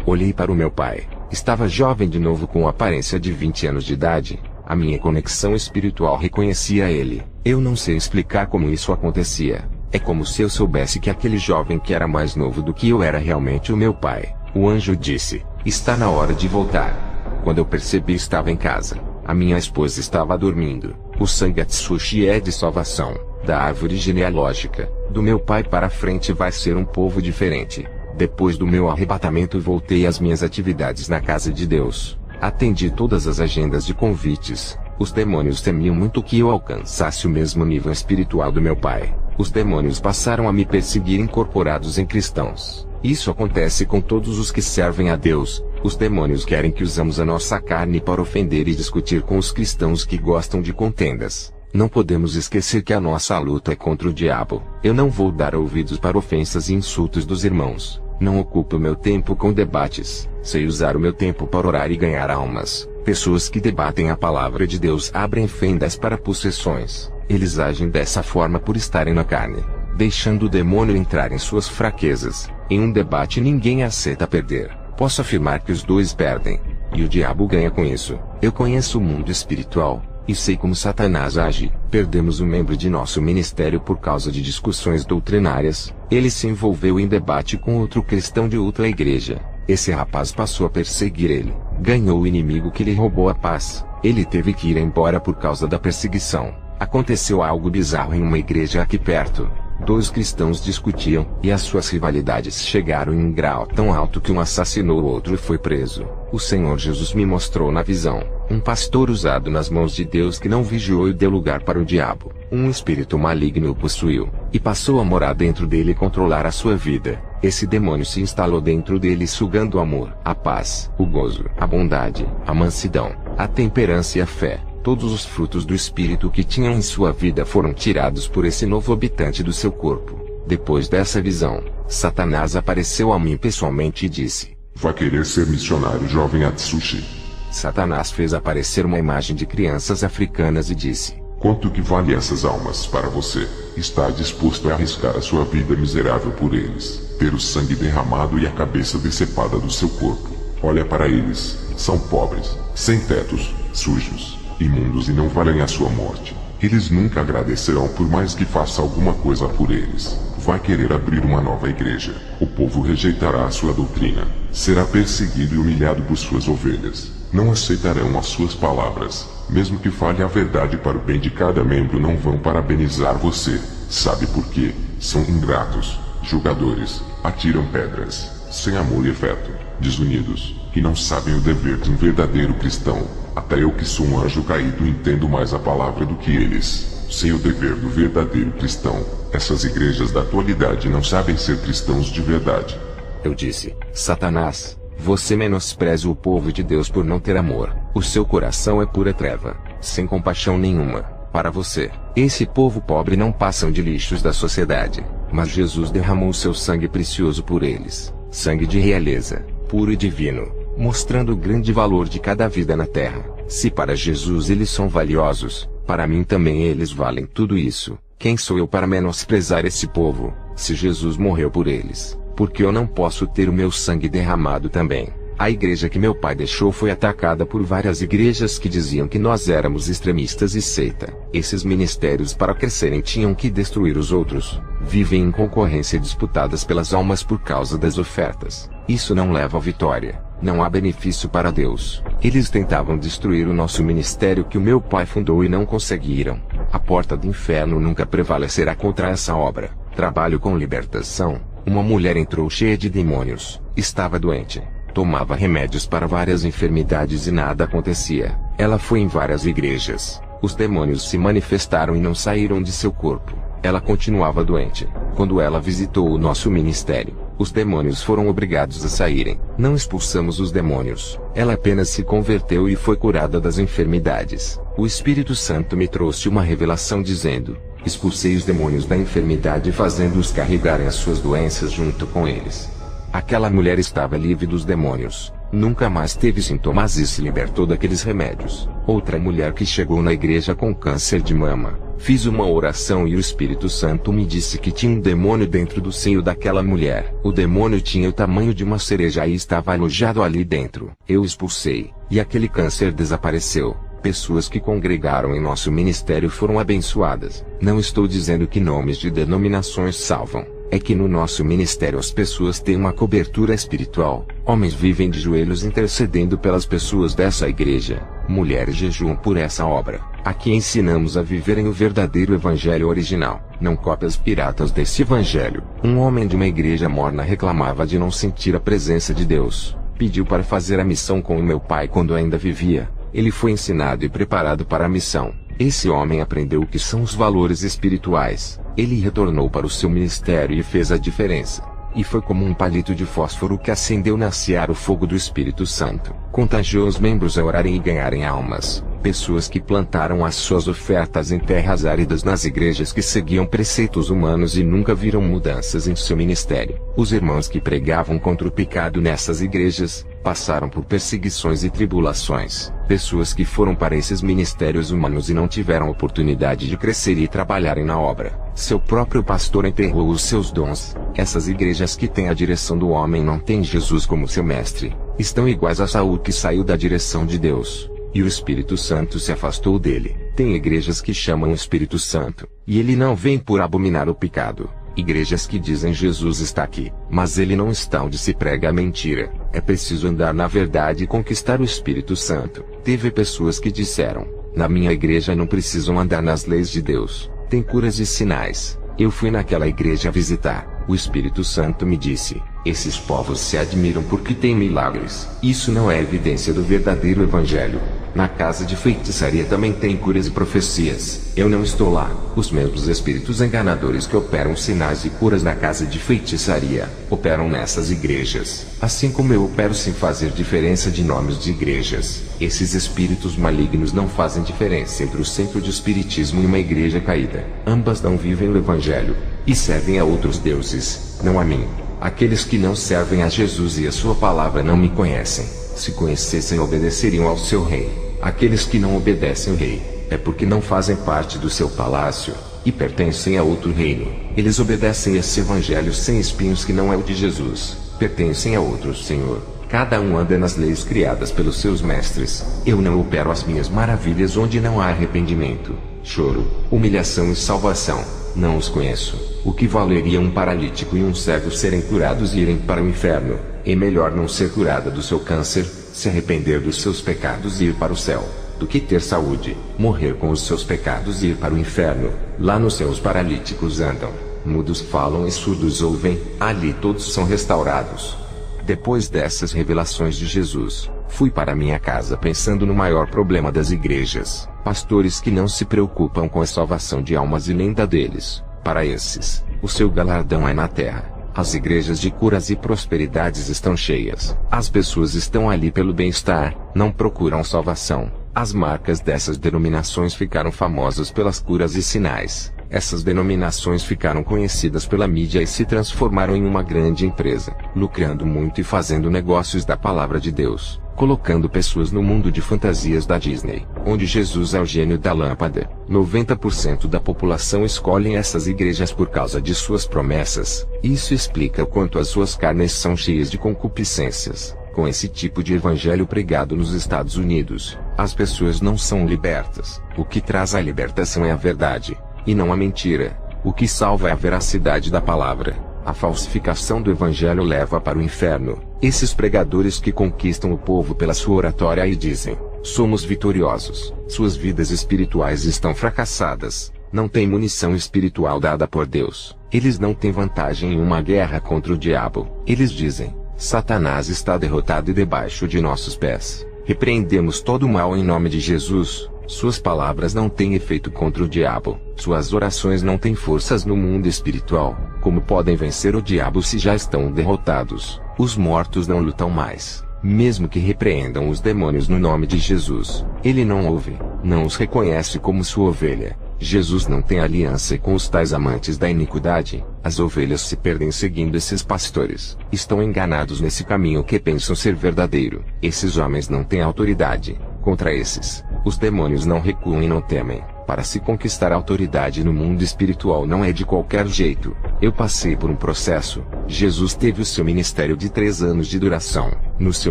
B: Olhei para o meu pai. Estava jovem de novo com aparência de 20 anos de idade. A minha conexão espiritual reconhecia ele. Eu não sei explicar como isso acontecia. É como se eu soubesse que aquele jovem que era mais novo do que eu era realmente o meu pai. O anjo disse: Está na hora de voltar. Quando eu percebi, estava em casa. A minha esposa estava dormindo. O sangue Atsushi é de salvação. Da árvore genealógica do meu pai para frente vai ser um povo diferente. Depois do meu arrebatamento voltei às minhas atividades na casa de Deus. Atendi todas as agendas de convites. Os demônios temiam muito que eu alcançasse o mesmo nível espiritual do meu pai. Os demônios passaram a me perseguir incorporados em cristãos. Isso acontece com todos os que servem a Deus. Os demônios querem que usamos a nossa carne para ofender e discutir com os cristãos que gostam de contendas. Não podemos esquecer que a nossa luta é contra o diabo. Eu não vou dar ouvidos para ofensas e insultos dos irmãos. Não ocupo meu tempo com debates. Sei usar o meu tempo para orar e ganhar almas. Pessoas que debatem a palavra de Deus abrem fendas para possessões. Eles agem dessa forma por estarem na carne, deixando o demônio entrar em suas fraquezas. Em um debate ninguém aceita perder. Posso afirmar que os dois perdem, e o diabo ganha com isso. Eu conheço o mundo espiritual, e sei como Satanás age. Perdemos um membro de nosso ministério por causa de discussões doutrinárias. Ele se envolveu em debate com outro cristão de outra igreja. Esse rapaz passou a perseguir ele. Ganhou o inimigo que lhe roubou a paz. Ele teve que ir embora por causa da perseguição. Aconteceu algo bizarro em uma igreja aqui perto. 2 cristãos discutiam, e as suas rivalidades chegaram em um grau tão alto que um assassinou o outro e foi preso. O Senhor Jesus me mostrou na visão um pastor usado nas mãos de Deus que não vigiou e deu lugar para o diabo. Um espírito maligno o possuiu, e passou a morar dentro dele e controlar a sua vida. Esse demônio se instalou dentro dele sugando o amor, a paz, o gozo, a bondade, a mansidão, a temperança e a fé. Todos os frutos do Espírito que tinham em sua vida foram tirados por esse novo habitante do seu corpo. Depois dessa visão, Satanás apareceu a mim pessoalmente e disse:
C: Vai querer ser missionário, jovem Atsushi?
B: Satanás fez aparecer uma imagem de crianças africanas e disse:
C: Quanto que vale essas almas para você? Está disposto a arriscar a sua vida miserável por eles, ter o sangue derramado e a cabeça decepada do seu corpo? Olha para eles, são pobres, sem tetos, sujos, imundos e não valem a sua morte. Eles nunca agradecerão por mais que faça alguma coisa por eles. Vai querer abrir uma nova igreja. O povo rejeitará a sua doutrina. Será perseguido e humilhado por suas ovelhas. Não aceitarão as suas palavras. Mesmo que fale a verdade para o bem de cada membro, não vão parabenizar você. Sabe por quê? São ingratos, julgadores, atiram pedras, sem amor e afeto, desunidos, que não sabem o dever de um verdadeiro cristão. Até eu que sou um anjo caído entendo mais a palavra do que eles. Sem o dever do verdadeiro cristão, essas igrejas da atualidade não sabem ser cristãos de verdade.
B: Eu disse: Satanás, você menospreza o povo de Deus por não ter amor. O seu coração é pura treva, sem compaixão nenhuma. Para você, esse povo pobre não passam de lixos da sociedade, mas Jesus derramou seu sangue precioso por eles, sangue de realeza, puro e divino, mostrando o grande valor de cada vida na terra. Se para Jesus eles são valiosos, para mim também eles valem tudo isso. Quem sou eu para menosprezar esse povo, se Jesus morreu por eles? Porque eu não posso ter o meu sangue derramado também. A igreja que meu pai deixou foi atacada por várias igrejas que diziam que nós éramos extremistas e seita. Esses ministérios para crescerem tinham que destruir os outros. Vivem em concorrência disputadas pelas almas por causa das ofertas. Isso não leva à vitória. Não há benefício para Deus. Eles tentavam destruir o nosso ministério que o meu pai fundou e não conseguiram. A porta do inferno nunca prevalecerá contra essa obra. Trabalho com libertação. Uma mulher entrou cheia de demônios. Estava doente. Tomava remédios para várias enfermidades e nada acontecia. Ela foi em várias igrejas. Os demônios se manifestaram e não saíram de seu corpo. Ela continuava doente. Quando ela visitou o nosso ministério, os demônios foram obrigados a saírem. Não expulsamos os demônios. Ela apenas se converteu e foi curada das enfermidades. O Espírito Santo me trouxe uma revelação dizendo: expulsei os demônios da enfermidade fazendo-os carregarem as suas doenças junto com eles. Aquela mulher estava livre dos demônios. Nunca mais teve sintomas e se libertou daqueles remédios. Outra mulher que chegou na igreja com câncer de mama. Fiz uma oração e o Espírito Santo me disse que tinha um demônio dentro do seio daquela mulher. O demônio tinha o tamanho de uma cereja e estava alojado ali dentro. Eu expulsei, e aquele câncer desapareceu. Pessoas que congregaram em nosso ministério foram abençoadas. Não estou dizendo que nomes de denominações salvam. É que no nosso ministério as pessoas têm uma cobertura espiritual. Homens vivem de joelhos intercedendo pelas pessoas dessa igreja. Mulheres jejuam por essa obra. Aqui ensinamos a viverem o verdadeiro evangelho original, não cópias piratas desse evangelho. Um homem de uma igreja morna reclamava de não sentir a presença de Deus. Pediu para fazer a missão com o meu pai quando ainda vivia. Ele foi ensinado e preparado para a missão. Esse homem aprendeu o que são os valores espirituais. Ele retornou para o seu ministério e fez a diferença. E foi como um palito de fósforo que acendeu na seara o fogo do Espírito Santo. Contagiou os membros a orarem e ganharem almas. Pessoas que plantaram as suas ofertas em terras áridas nas igrejas que seguiam preceitos humanos e nunca viram mudanças em seu ministério. Os irmãos que pregavam contra o pecado nessas igrejas, passaram por perseguições e tribulações. Pessoas que foram para esses ministérios humanos e não tiveram oportunidade de crescer e trabalharem na obra. Seu próprio pastor enterrou os seus dons. Essas igrejas que têm a direção do homem não têm Jesus como seu mestre. Estão iguais a Saul que saiu da direção de Deus. E o Espírito Santo se afastou dele. Tem igrejas que chamam o Espírito Santo, e ele não vem por abominar o pecado. Igrejas que dizem Jesus está aqui, mas ele não está onde se prega a mentira. É preciso andar na verdade e conquistar o Espírito Santo. Teve pessoas que disseram, na minha igreja não precisam andar nas leis de Deus. Tem curas e sinais. Eu fui naquela igreja visitar. O Espírito Santo me disse, esses povos se admiram porque têm milagres. Isso não é evidência do verdadeiro evangelho. Na casa de feitiçaria também tem curas e profecias. Eu não estou lá. Os mesmos espíritos enganadores que operam sinais e curas na casa de feitiçaria, operam nessas igrejas. Assim como eu opero sem fazer diferença de nomes de igrejas. Esses espíritos malignos não fazem diferença entre o centro de espiritismo e uma igreja caída. Ambas não vivem o evangelho, e servem a outros deuses, não a mim. Aqueles que não servem a Jesus e a sua palavra não me conhecem. Se conhecessem, obedeceriam ao seu rei. Aqueles que não obedecem ao rei, é porque não fazem parte do seu palácio, e pertencem a outro reino. Eles obedecem esse evangelho sem espinhos que não é o de Jesus. Pertencem a outro Senhor. Cada um anda nas leis criadas pelos seus mestres. Eu não opero as minhas maravilhas onde não há arrependimento, choro, humilhação e salvação. Não os conheço. O que valeria um paralítico e um cego serem curados e irem para o inferno? É melhor não ser curada do seu câncer, se arrepender dos seus pecados e ir para o céu, do que ter saúde, morrer com os seus pecados e ir para o inferno. Lá no céu os paralíticos andam, mudos falam e surdos ouvem, ali todos são restaurados. Depois dessas revelações de Jesus, fui para minha casa pensando no maior problema das igrejas, pastores que não se preocupam com a salvação de almas e nem da deles. Para esses, o seu galardão é na terra. As igrejas de curas e prosperidades estão cheias. As pessoas estão ali pelo bem-estar, não procuram salvação. As marcas dessas denominações ficaram famosas pelas curas e sinais. Essas denominações ficaram conhecidas pela mídia e se transformaram em uma grande empresa, lucrando muito e fazendo negócios da palavra de Deus, colocando pessoas no mundo de fantasias da Disney, onde Jesus é o gênio da lâmpada. 90% da população escolhem essas igrejas por causa de suas promessas. Isso explica o quanto as suas carnes são cheias de concupiscências. Com esse tipo de evangelho pregado nos Estados Unidos, as pessoas não são libertas. O que traz a libertação é a verdade, e não a mentira. O que salva é a veracidade da palavra. A falsificação do evangelho leva para o inferno. Esses pregadores que conquistam o povo pela sua oratória e dizem, somos vitoriosos. Suas vidas espirituais estão fracassadas. Não têm munição espiritual dada por Deus. Eles não têm vantagem em uma guerra contra o diabo. Eles dizem, Satanás está derrotado e debaixo de nossos pés. Repreendemos todo o mal em nome de Jesus. Suas palavras não têm efeito contra o diabo. Suas orações não têm forças no mundo espiritual. Como podem vencer o diabo se já estão derrotados? Os mortos não lutam mais. Mesmo que repreendam os demônios no nome de Jesus, ele não ouve, não os reconhece como sua ovelha. Jesus não tem aliança com os tais amantes da iniquidade. As ovelhas se perdem seguindo esses pastores. Estão enganados nesse caminho que pensam ser verdadeiro. Esses homens não têm autoridade. Contra esses, os demônios não recuam e não temem. Para se conquistar a autoridade no mundo espiritual não é de qualquer jeito. Eu passei por um processo. Jesus teve o seu ministério de 3 anos de duração. No seu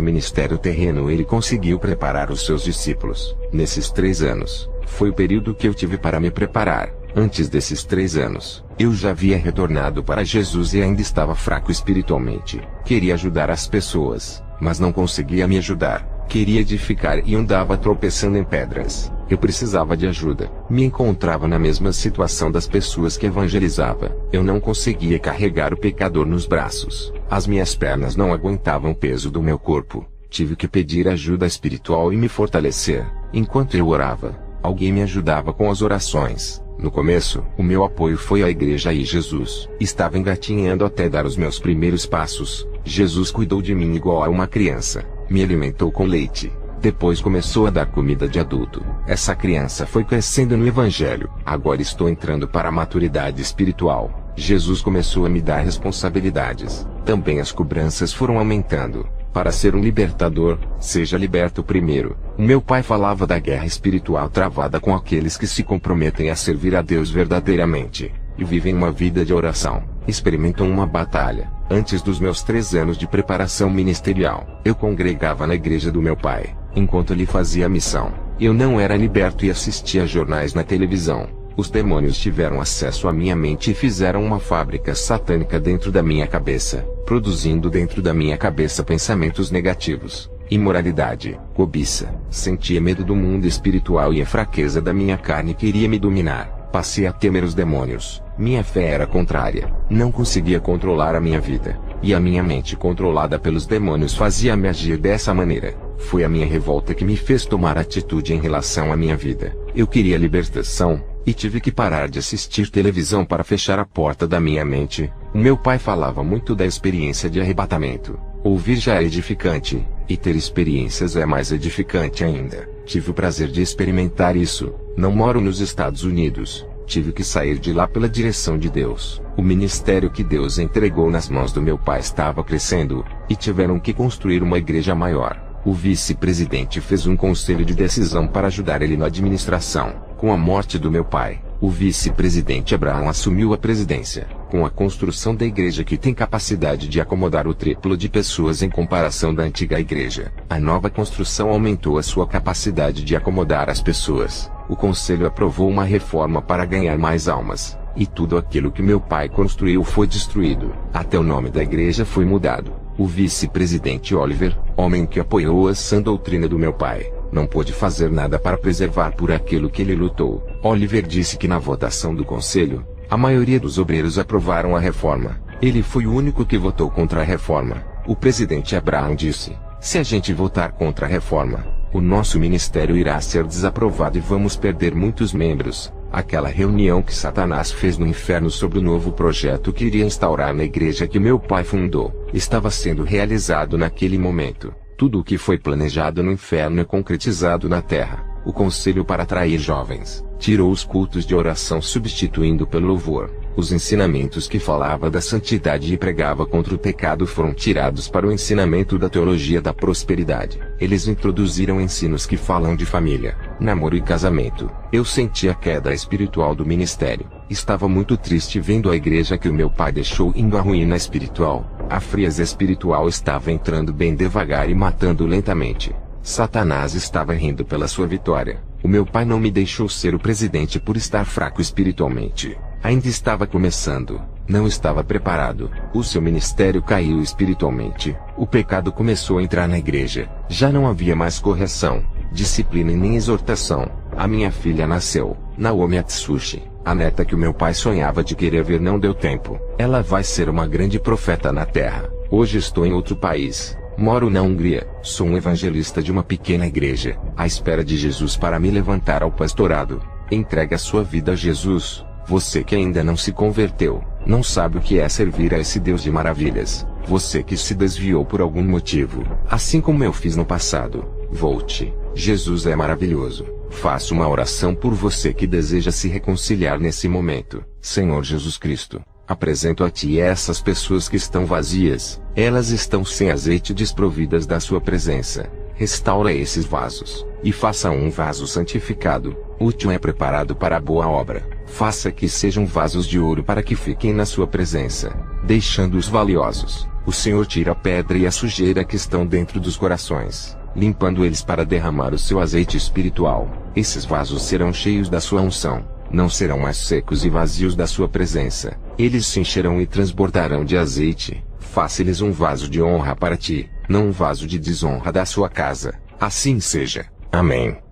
B: ministério terreno ele conseguiu preparar os seus discípulos. Nesses 3 anos, foi o período que eu tive para me preparar. Antes desses 3 anos, eu já havia retornado para Jesus e ainda estava fraco espiritualmente. Queria ajudar as pessoas, mas não conseguia me ajudar. Queria edificar e andava tropeçando em pedras. Eu precisava de ajuda. Me encontrava na mesma situação das pessoas que evangelizava. Eu não conseguia carregar o pecador nos braços. As minhas pernas não aguentavam o peso do meu corpo. Tive que pedir ajuda espiritual e me fortalecer. Enquanto eu orava, alguém me ajudava com as orações. No começo, o meu apoio foi a igreja e Jesus. Estava engatinhando até dar os meus primeiros passos. Jesus cuidou de mim igual a uma criança. Me alimentou com leite. Depois começou a dar comida de adulto. Essa criança foi crescendo no Evangelho. Agora estou entrando para a maturidade espiritual. Jesus começou a me dar responsabilidades. Também as cobranças foram aumentando. Para ser um libertador, seja liberto primeiro. O meu pai falava da guerra espiritual travada com aqueles que se comprometem a servir a Deus verdadeiramente e vivem uma vida de oração. Experimentam uma batalha. Antes dos meus 3 anos de preparação ministerial, eu congregava na igreja do meu pai, enquanto ele fazia a missão. Eu não era liberto e assistia jornais na televisão. Os demônios tiveram acesso à minha mente e fizeram uma fábrica satânica dentro da minha cabeça, produzindo dentro da minha cabeça pensamentos negativos, imoralidade, cobiça. Sentia medo do mundo espiritual e a fraqueza da minha carne queria me dominar. Passei a temer os demônios. Minha fé era contrária. Não conseguia controlar a minha vida. E a minha mente controlada pelos demônios fazia-me agir dessa maneira. Foi a minha revolta que me fez tomar atitude em relação à minha vida. Eu queria libertação, e tive que parar de assistir televisão para fechar a porta da minha mente. O meu pai falava muito da experiência de arrebatamento. Ouvir já é edificante, e ter experiências é mais edificante ainda. Tive o prazer de experimentar isso. Não moro nos Estados Unidos. Tive que sair de lá pela direção de Deus. O ministério que Deus entregou nas mãos do meu pai estava crescendo, e tiveram que construir uma igreja maior. O vice-presidente fez um conselho de decisão para ajudar ele na administração. Com a morte do meu pai, o vice-presidente Abraão assumiu a presidência. Com a construção da igreja que tem capacidade de acomodar o triplo de pessoas em comparação da antiga igreja, a nova construção aumentou a sua capacidade de acomodar as pessoas. O conselho aprovou uma reforma para ganhar mais almas, e tudo aquilo que meu pai construiu foi destruído. Até o nome da igreja foi mudado. O vice-presidente Oliver, homem que apoiou a sã doutrina do meu pai, não pôde fazer nada para preservar por aquilo que ele lutou. Oliver disse que na votação do conselho, a maioria dos obreiros aprovaram a reforma. Ele foi o único que votou contra a reforma. O presidente Abraão disse: se a gente votar contra a reforma, o nosso ministério irá ser desaprovado e vamos perder muitos membros. Aquela reunião que Satanás fez no inferno sobre o novo projeto que iria instaurar na igreja que meu pai fundou, estava sendo realizado naquele momento. Tudo o que foi planejado no inferno é concretizado na terra. O conselho para atrair jovens tirou os cultos de oração substituindo pelo louvor. Os ensinamentos que falava da santidade e pregava contra o pecado foram tirados para o ensinamento da teologia da prosperidade. Eles introduziram ensinos que falam de família, namoro e casamento. Eu senti a queda espiritual do ministério. Estava muito triste vendo a igreja que o meu pai deixou indo à ruína espiritual. A frieza espiritual estava entrando bem devagar e matando lentamente. Satanás estava rindo pela sua vitória. O meu pai não me deixou ser o presidente por estar fraco espiritualmente. Ainda estava começando. Não estava preparado. O seu ministério caiu espiritualmente. O pecado começou a entrar na igreja. Já não havia mais correção, disciplina e nem exortação. A minha filha nasceu, Naomi Atsushi. A neta que o meu pai sonhava de querer ver não deu tempo. Ela vai ser uma grande profeta na terra. Hoje estou em outro país. Moro na Hungria. Sou um evangelista de uma pequena igreja, à espera de Jesus para me levantar ao pastorado. Entregue a sua vida a Jesus. Você que ainda não se converteu, não sabe o que é servir a esse Deus de maravilhas. Você que se desviou por algum motivo, assim como eu fiz no passado, volte. Jesus é maravilhoso. Faço uma oração por você que deseja se reconciliar nesse momento. Senhor Jesus Cristo, apresento a Ti essas pessoas que estão vazias. Elas estão sem azeite, desprovidas da Sua presença. Restaura esses vasos, e faça um vaso santificado, útil e preparado para a boa obra. Faça que sejam vasos de ouro para que fiquem na Sua presença, deixando-os valiosos. O Senhor tira a pedra e a sujeira que estão dentro dos corações, limpando eles para derramar o seu azeite espiritual. Esses vasos serão cheios da Sua unção, não serão mais secos e vazios da Sua presença. Eles se encherão e transbordarão de azeite. Faça-lhes um vaso de honra para Ti, não um vaso de desonra da sua casa. Assim seja. Amém.